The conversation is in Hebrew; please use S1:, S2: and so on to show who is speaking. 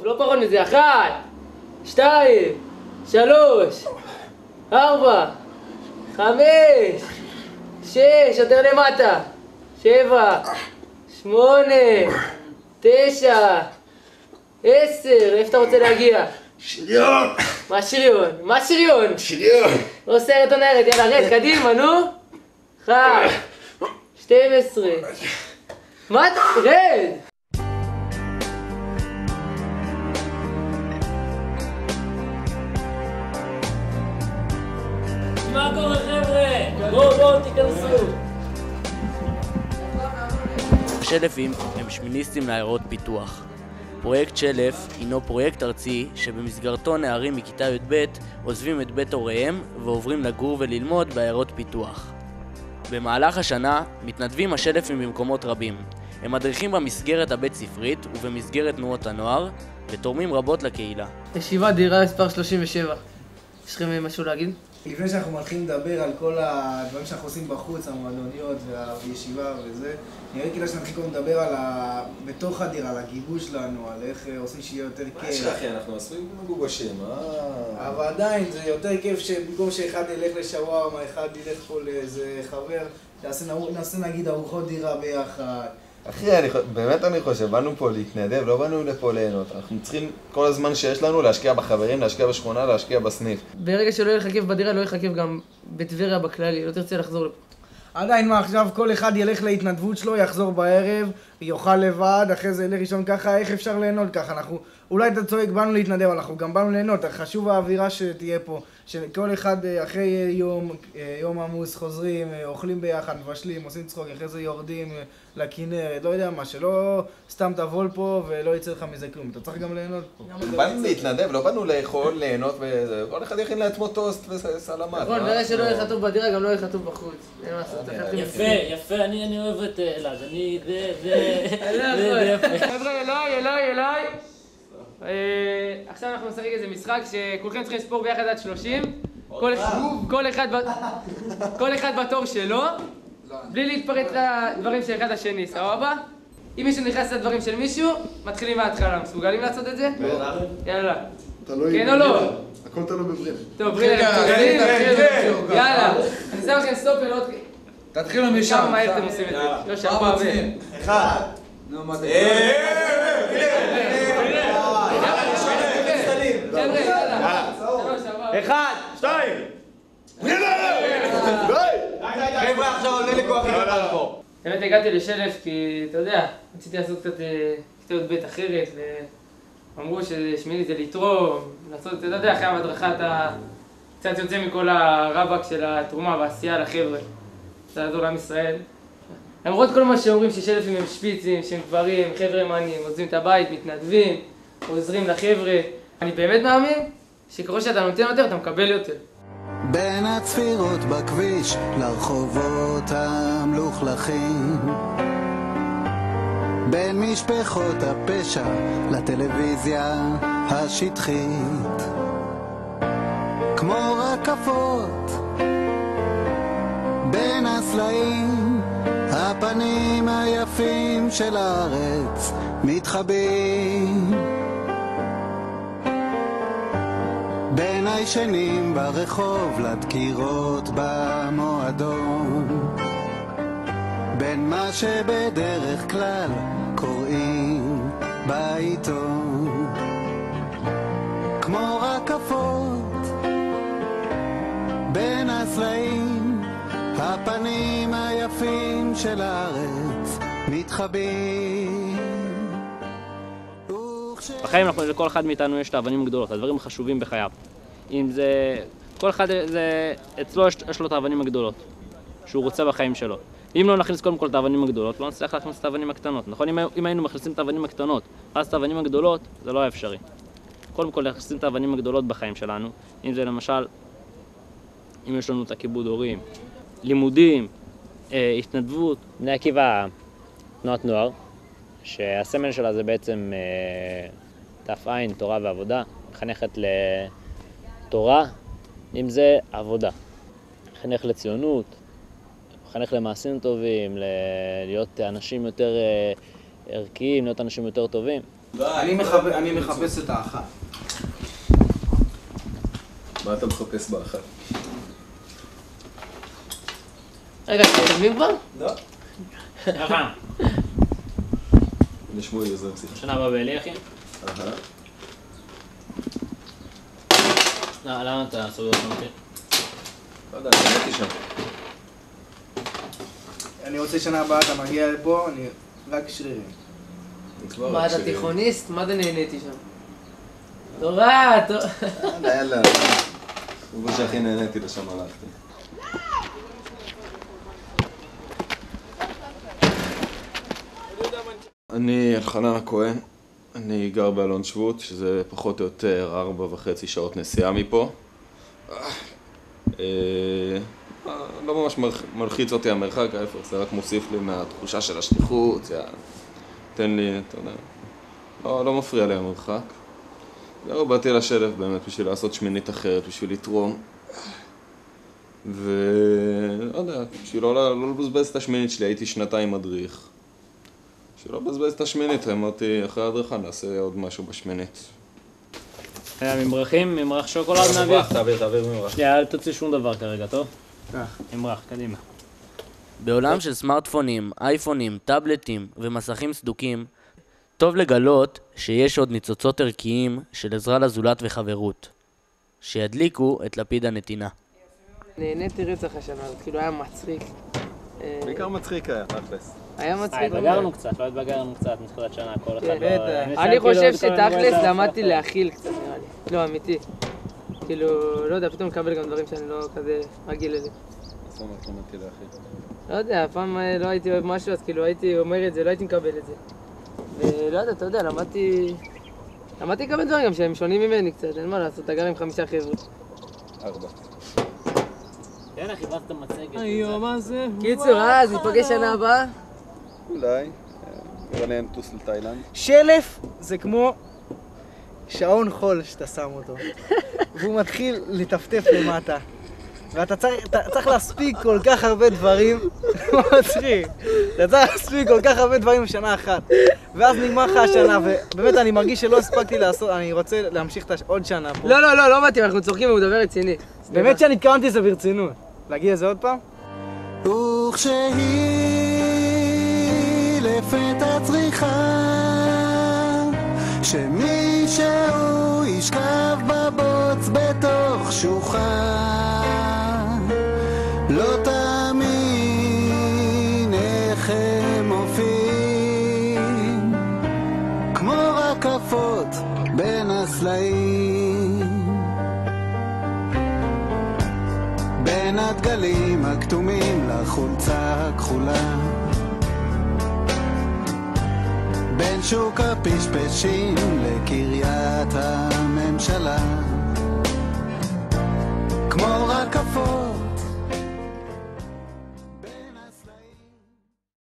S1: לא פחות מזה. 1, 2, 3, 4, 5, 6, יותר למטה. 7, 8, 9, 10, איפה אתה רוצה להגיע?
S2: שריון!
S1: מה שריון? מה שריון?
S2: שריון!
S1: לא סרט או נרד, יאללה רד, קדימה, נו! 1, 12. מה אתה? רד! מה קורה חבר'ה? בואו תיכנסו.
S3: שלפים הם שמיניסטים לעיירות פיתוח. פרויקט שלף הינו פרויקט ארצי שבמסגרתו נערים מכיתה י"ב עוזבים את בית הוריהם ועוברים לגור וללמוד בעיירות פיתוח. במהלך השנה מתנדבים השלפים במקומות רבים. הם מדריכים במסגרת הבית ספרית ובמסגרת תנועות הנוער ותורמים רבות לקהילה.
S1: ישיבת דירה מספר 37. יש לכם משהו להגיד?
S4: לפני שאנחנו מתחילים לדבר על כל הדברים שאנחנו עושים בחוץ, המועדוניות והישיבה וזה, נראה כדאי שנתחיל קודם לדבר על בתוך הדירה, על הגיבוש שלנו, על איך עושים שיהיה יותר כיף.
S2: מה יש לכם? אנחנו עושים מגובשים,
S4: אבל עדיין זה יותר כיף שבמקום שאחד ילך לשווארמה, אחד ילך פה לאיזה חבר, נעשה נגיד ארוחות דירה ביחד.
S5: אחי, באמת אני חושב, באנו פה להתנדב, לא באנו לפה ליהנות. אנחנו צריכים כל הזמן שיש לנו להשקיע בחברים, להשקיע בשכונה, להשקיע בסניף.
S1: ברגע שלא יהיה לך כיף בדירה, לא יהיה לך כיף גם בטבריה בכללי, לא תרצה לחזור לפה.
S4: עדיין מה עכשיו, כל אחד ילך להתנדבות שלו, יחזור בערב, יאכל לבד, אחרי זה ילך לישון ככה, איך אפשר ליהנות ככה? אנחנו, אולי אתה צועק, באנו להתנדב, אנחנו גם באנו ליהנות, חשוב האווירה שתהיה פה, שכל אחד אחרי יום עמוס חוזרים, אוכלים ביחד, מבשלים, עושים צחוק, אחרי זה יורדים לכנרת, לא יודע מה, שלא סתם תבול פה ולא יצא לך מזה כלום, אתה צריך גם ליהנות פה.
S5: באנו להתנדב, לא באנו לאכול, ליהנות וזה, כל אחד יכין לעצמו טוסט וסלמת.
S1: נכון, ברגע שלא יהיה חטוף בדירה, גם לא יהיה חטוף בחוץ.
S6: יפה, אני אוהב את אלעד, זה יפה.
S1: חבר'ה, אליי. עכשיו אנחנו נשחק איזה משחק שכולכם צריכים לספור ביחד עד 30. כל אחד בתור שלו, בלי להתפרץ לדברים של אחד השני, סבבה? אם מישהו נכנס לדברים של מישהו, מתחילים מההתחלה. מסוגלים לעשות את זה? יאללה. כן או לא?
S7: הכל תלוי בבריך.
S1: טוב, בריך, מסוגלים? יאללה. אני שם לכם סטופ אל עוד...
S2: תתחילו משם.
S1: כמה מהר אתם עושים את זה? לא שרפה הרבה.
S2: 1. נו, מה זה?
S1: חבר'ה, יאללה.
S2: 1, 2. חבר'ה, עכשיו עולה לכוח איתן פה.
S1: באמת הגעתי לשלף כי, אתה יודע, רציתי לעשות קצת כיתות בית אחרת ואמרו ששמיני זה לתרום, לעשות, אתה יודע, אחרי המדרכה אתה קצת יוצא מכל הרבק של התרומה והעשייה לחבר'ה. זה לעזור לעם ישראל. למרות כל מה שאומרים ששלפים הם שפיצים, שהם דברים, חבר'ה מעניינים, עוזבים את הבית, מתנדבים, עוזרים לחבר'ה. אני באמת מאמין שככל שאתה נותן יותר, אתה מקבל יותר.
S8: בין הצפירות בכביש לרחובות המלוכלכים, בין משפחות הפשע לטלוויזיה השטחית, כמו רקפות בין הסלעים, הפנים היפים של הארץ מתחבאים, בין הישנים ברחוב לדקירות במועדון, בין מה שבדרך כלל קוראים בעיתון, כמו רקפות בין הסלעים, הפנים היפים של הארץ מתחבאים.
S6: בחיים לכל אחד מאיתנו יש את האבנים הגדולות, הדברים החשובים בחייו. אם זה... כל אחד אצלו יש לו את האבנים הגדולות שהוא רוצה בחיים שלו. אם לא נכניס קודם כל את האבנים הגדולות, לא נצטרך להכניס את האבנים הקטנות. נכון? אם היינו מכניסים את האבנים הקטנות, אז את האבנים הגדולות, זה לא אפשרי. קודם כל להכניס את האבנים הגדולות בחיים שלנו. אם זה למשל, אם יש לנו את הכיבוד הורים, לימודים, התנדבות. בני עקיבא, תנועת נוער, שהסמל שלה זה בעצם תפ"ע, תורה ועבודה, מחנכת לתורה, אם זה עבודה. מחנך לציונות, מחנך למעשים טובים, להיות אנשים יותר ערכיים, להיות אנשים יותר טובים.
S4: אני מחפש את האחת.
S5: מה אתה מחפש באחת?
S1: רגע, תשלמים כבר?
S5: לא.
S6: נכון.
S5: נשמעו יוזם שיחה.
S6: שנה הבאה באלי, אחי? למה אתה סוגר אותם אחי?
S5: לא יודע, אני הייתי שם.
S4: אני רוצה שנה הבאה, אתה מגיע לפה, אני רק שרירים.
S1: מה, אתה תיכוניסט? מה זה נהניתי שם? תורה,
S5: יאללה. הוא שהכי נהניתי לשם הלכתי. אני אלחנן הכהן, אני גר באלון שבות, שזה פחות או יותר 4.5 שעות נסיעה מפה. לא ממש מלחיץ אותי המרחק, ההפך, זה רק מוסיף לי מהתחושה של השליחות, תן לי, אתה יודע, לא מפריע לי המרחק. זהו, באתי לשלף באמת בשביל לעשות שמינית אחרת, בשביל לתרום. ולא יודע, בשביל לא לבזבז את השמינית שלי, הייתי 2 מדריך. בשביל לא לבזבז את השמינית, אמרתי, אחרי ההדרכה נעשה עוד משהו בשמינית.
S6: ממרחים, ממרח שוקולד נעביר.
S5: תעביר ממרח.
S6: שנייה, אל תוציא שום דבר כרגע, טוב? ממרח, קדימה.
S3: בעולם של סמארטפונים, אייפונים, טאבלטים ומסכים סדוקים, טוב לגלות שיש עוד ניצוצות ערכיים של עזרה לזולת וחברות, שידליקו את לפיד הנתינה.
S1: נהניתי רצח השנה, זה כאילו היה מצחיק.
S5: בעיקר מצחיק היה, תכלס.
S1: היה מצחיק.
S6: התבגרנו קצת, לא התבגרנו קצת מתחילת שנה, כל אחד לא...
S1: אני חושב שתכלס למדתי להכיל קצת נראה לי. לא, אמיתי. כאילו, לא יודע, פתאום מקבל גם דברים שאני לא כזה רגיל אליהם.
S5: זאת אומרת, למדתי להכיל.
S1: לא יודע, פעם לא הייתי אוהב משהו, אז כאילו הייתי אומר את זה, לא הייתי מקבל את זה. ולא יודע, אתה יודע, למדתי לקבל דברים גם שהם שונים ממני קצת, אין מה לעשות, אתה גר עם 5 חבר'ה.
S5: 4.
S6: כן, אחי, באת מצגת.
S1: היום הזה... קיצור, אז ניפגש שנה הבאה?
S5: אולי. נראה לי נטוס לתאילנד.
S4: שלף זה כמו שעון חול שאתה שם אותו. והוא מתחיל לטפטף למטה. ואתה צריך להספיק כל כך הרבה דברים, מה מצחיק? אתה צריך להספיק כל כך הרבה דברים בשנה אחת. ואז נגמר לך השנה, ובאמת אני מרגיש שלא הספקתי לעשות, אני רוצה להמשיך עוד שנה פה.
S1: לא מתאים, אנחנו צוחקים והוא מדבר רציני.
S4: באמת שאני התכוונתי לזה ברצינות. להגיד לזה עוד פעם?
S8: וכשהיא לפתע צריכה שמישהו ישכב בבוץ בתוך שוחה, לא תאמין איך הם מופיעים כמו רקפות בין הסלעים, בין הדגלים הכתומים לחולצה הכחולה, בין שוק הפשפשים לקריית הממשלה, כמו רקפות